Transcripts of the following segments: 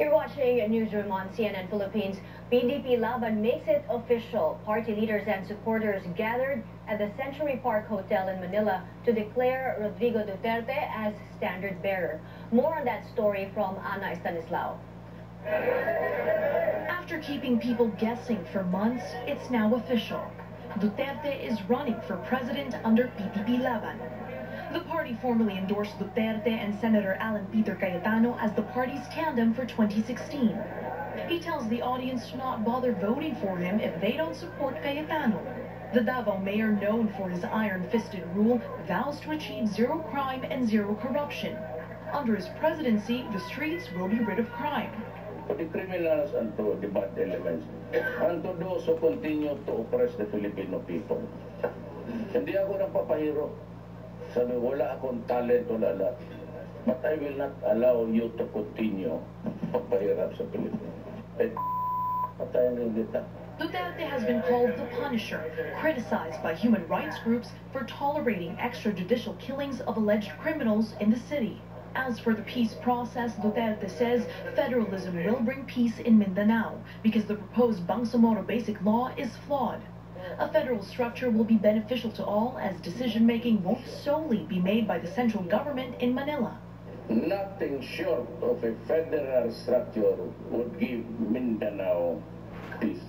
You're watching a newsroom on CNN Philippines. PDP Laban makes it official. Party leaders and supporters gathered at the Century Park Hotel in Manila to declare Rodrigo Duterte as standard bearer. More on that story from Ana Estanislao. After keeping people guessing for months, it's now official. Duterte is running for president under PDP Laban. The party formally endorsed Duterte and Senator Alan Peter Cayetano as the party's tandem for 2016. He tells the audience to not bother voting for him if they don't support Cayetano. The Davao mayor, known for his iron-fisted rule, vows to achieve zero crime and zero corruption. Under his presidency, the streets will be rid of crime. To the criminals and to the bad elements, and to those who continue to oppress the Filipino people. Hindi ako nagpapahiro. Sabi, wala akong talent, wala lahat. But I will not allow you to continue pagpahirap sa Pilipinas. Patayin rin kita. Duterte has been called the Punisher, criticized by human rights groups for tolerating extrajudicial killings of alleged criminals in the city. As for the peace process, Duterte says federalism will bring peace in Mindanao because the proposed Bangsamoro Basic Law is flawed. A federal structure will be beneficial to all as decision-making won't solely be made by the central government in Manila. Nothing short of a federal structure would give Mindanao peace.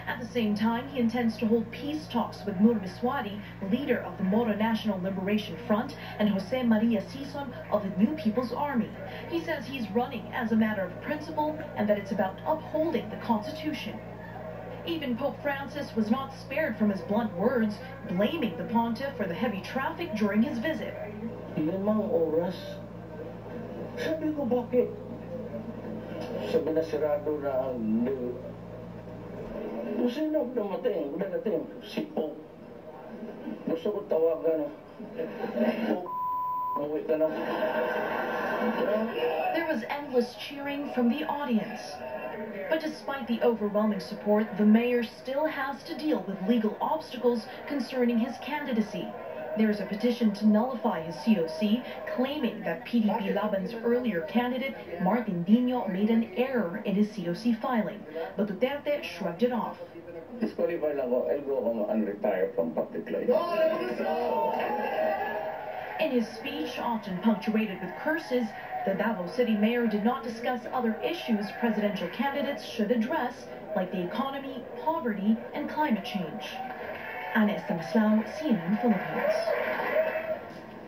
At the same time, he intends to hold peace talks with Nur Biswadi, leader of the Moro National Liberation Front, and Jose Maria Sison of the New People's Army. He says he's running as a matter of principle and that it's about upholding the Constitution. Even Pope Francis was not spared from his blunt words, blaming the pontiff for the heavy traffic during his visit. 5 oras? Sabi ko, bakit? Sabi na sirado na ang... Sino dadating? Si Pope. Gusto ko tawagan. Pope, mawit ka na. There was endless cheering from the audience. But despite the overwhelming support, the mayor still has to deal with legal obstacles concerning his candidacy. There is a petition to nullify his COC, claiming that PDP Laban's earlier candidate, Martin Dino, made an error in his COC filing. But Duterte shrugged it off. Disqualify lang ako, I'll go and retire from public life. In his speech, often punctuated with curses, the Davao City mayor did not discuss other issues presidential candidates should address, like the economy, poverty, and climate change. Ana Estanislao, CNN Philippines.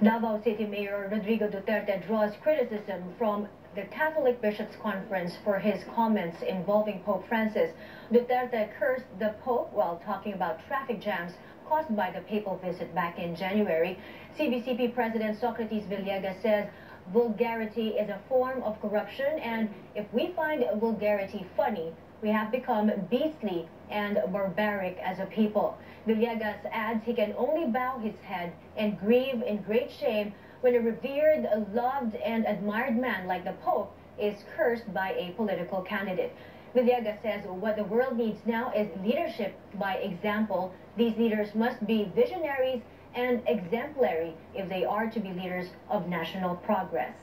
Davao City Mayor Rodrigo Duterte draws criticism from the Catholic Bishops' Conference for his comments involving Pope Francis. Duterte cursed the Pope while talking about traffic jams caused by the papal visit back in January. CBCP President Socrates Villegas says vulgarity is a form of corruption, and if we find vulgarity funny, we have become beastly and barbaric as a people. Villegas adds he can only bow his head and grieve in great shame when a revered, loved, and admired man like the Pope is cursed by a political candidate. Villegas says what the world needs now is leadership by example. These leaders must be visionaries and exemplary if they are to be leaders of national progress.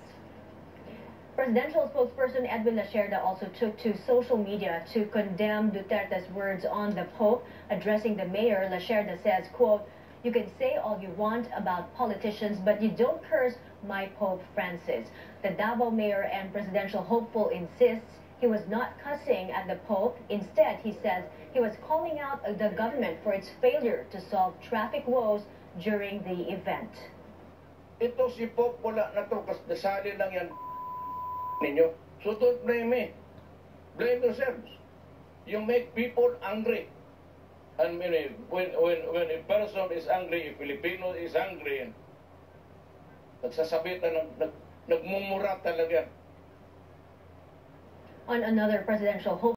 Presidential spokesperson Edwin Lacerda also took to social media to condemn Duterte's words on the Pope. Addressing the mayor, Lacerda says, quote, "You can say all you want about politicians, but you don't curse my Pope Francis." The Davao mayor and presidential hopeful insists he was not cussing at the Pope. Instead, he says he was calling out the government for its failure to solve traffic woes during the event. Ito si Pope, wala na to, kasi nasali lang yan ninyo. So don't blame me. Blame yourselves. You make people angry. And when a person is angry, a Filipino is angry, nagsasabi nagmumura talaga. On another presidential hope